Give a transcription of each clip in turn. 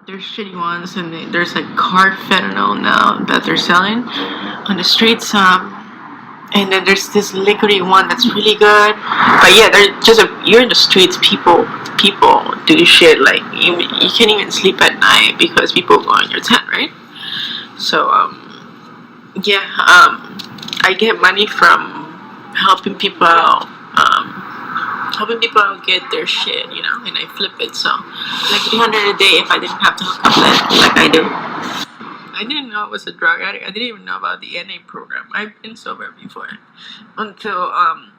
There's shitty ones, and there's like hard fentanyl now that they're selling on the streets. And then there's this liquidy one that's really good. But yeah, they're just you're in the streets. People do shit like you can't even sleep at night because people go in your tent, right? So yeah, I get money from helping people out. Helping people out get their shit, and I flip it. So, like 300 a day if I didn't have to hook up like I do. I didn't know it was a drug addict. I didn't even know about the NA program. I've been sober before until I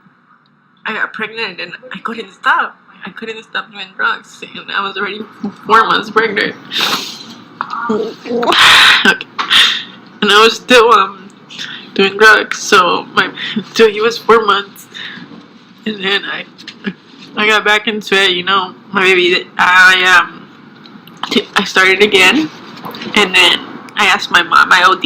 got pregnant and I couldn't stop. I couldn't stop doing drugs, and I was already 4 months pregnant. Okay. And I was still doing drugs. So so he was 4 months, and then I got back into it. My baby. I started again, and then I asked my mom. I OD.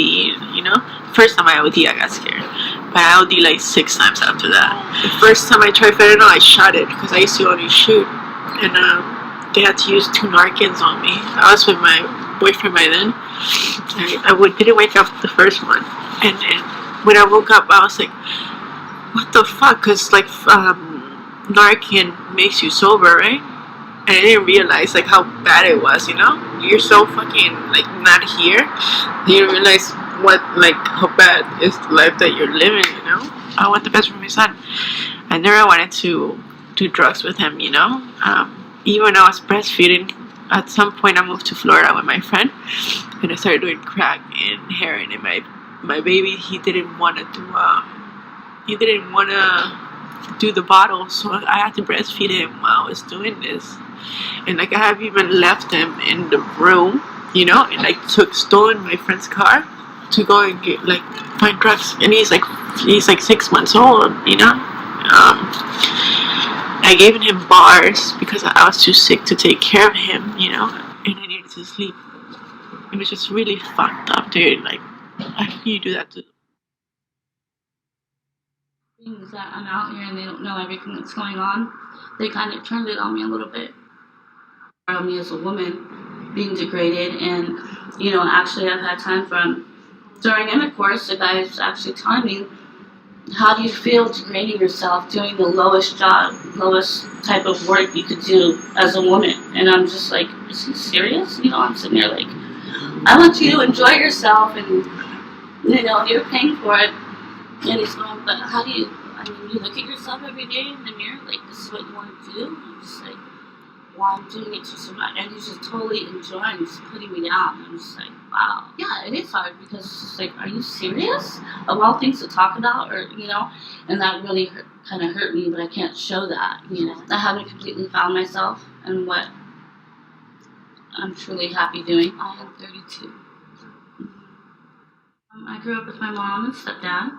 First time I OD, I got scared. But I OD like 6 times after that. The first time I tried fentanyl, I shot it because I used to only shoot, and they had to use 2 Narcans on me. I was with my boyfriend by then. Didn't wake up the first one, and then when I woke up, I was like, "What the fuck?" Because like Narcan makes you sober, right? And I didn't realize like how bad it was. You're so fucking like not here. You don't realize how bad is the life that you're living. I want the best for my son. I never wanted to do drugs with him. Even when I was breastfeeding, at some point I moved to Florida with my friend, and I started doing crack and heroin. And my baby, he didn't want to do the bottle, so I had to breastfeed him while I was doing this. And like I have even left him in the room, and I stolen my friend's car to go and get find drugs. And he's like 6 months old, I gave him bars because I was too sick to take care of him, and I needed to sleep. It was just really fucked up, dude. Like, how can you do that to things that I'm out here and they don't know everything that's going on, they kind of turned it on me a little bit. On me as a woman being degraded, and actually I've had time from during intercourse, the guy is actually telling me, how do you feel degrading yourself doing the lowest type of work you could do as a woman? And I'm just like, is he serious? I'm sitting there like, I want you to enjoy yourself, and you're paying for it. And he's going, but how do you, you look at yourself every day in the mirror, like, this is what you want to do? And I'm just like, well, I'm doing it to survive. And he's just totally enjoying, just putting me down. I'm just like, wow. Yeah, it is hard because it's just like, are you serious? Of all things to talk about, or, and that really kind of hurt me, but I can't show that, I haven't completely found myself and what I'm truly happy doing. I am 32. I grew up with my mom and stepdad,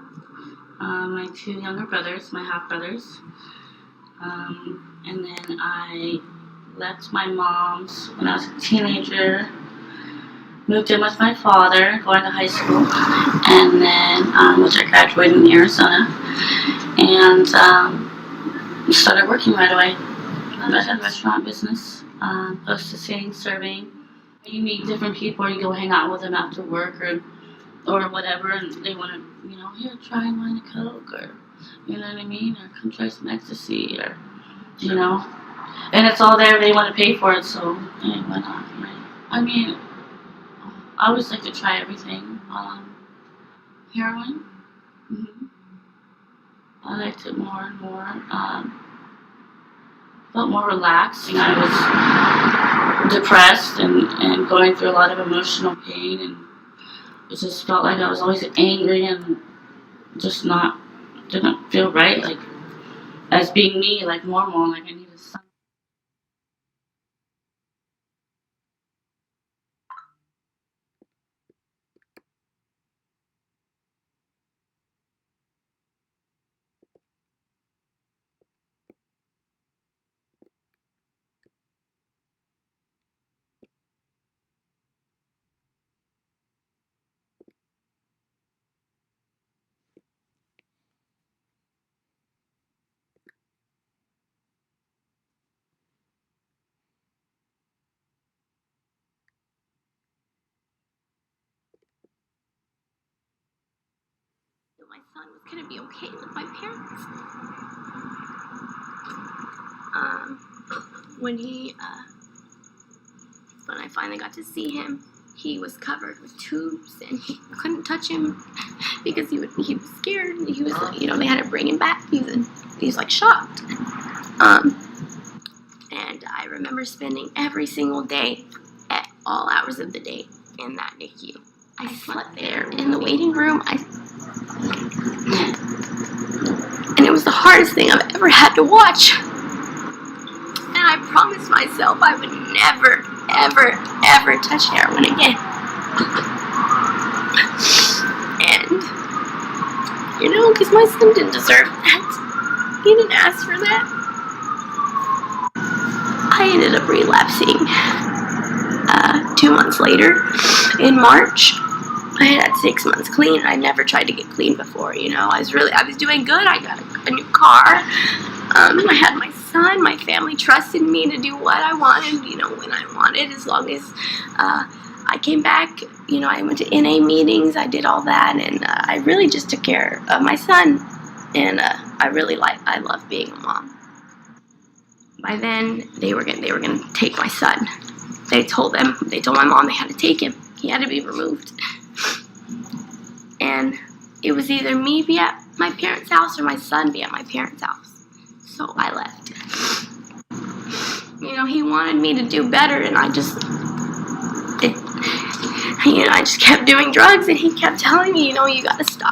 my 2 younger brothers, my half brothers, and then I left my mom's when I was a teenager, moved in with my father, going to high school, and then which I graduated in Arizona, and started working right away. I had a restaurant business, hostessing, serving. You meet different people, or you go hang out with them after work, or whatever, and they want to, here, try and wine a Coke, or, you know what I mean, or come try some ecstasy, or, and it's all there, they want to pay for it, so, hey, why not, right? I mean, I always like to try everything. Heroin, mm-hmm. I liked it more and more, felt more relaxed. I was depressed and going through a lot of emotional pain, and it just felt like I was always angry and just didn't feel right, like, as being me, like normal, like I needed something. son was going to be okay with my parents. When I finally got to see him, he was covered with tubes, and he couldn't touch him because he was scared, and he was, they had to bring him back. He was like shocked. And I remember spending every single day at all hours of the day in that NICU. I slept there in the waiting room. And it was the hardest thing I've ever had to watch. And I promised myself I would never, ever, ever touch heroin again. And, because my son didn't deserve that. He didn't ask for that. I ended up relapsing 2 months later in March. I had 6 months clean. I never tried to get clean before, I was doing good. I got a new car. I had my son. My family trusted me to do what I wanted, when I wanted, as long as I came back. I went to NA meetings. I did all that, and I really just took care of my son. And I love being a mom. By then, they were gonna take my son. They told my mom they had to take him. He had to be removed. And it was either me be at my parents' house or my son be at my parents' house. So I left. He wanted me to do better, and I just kept doing drugs, and he kept telling me, you gotta stop.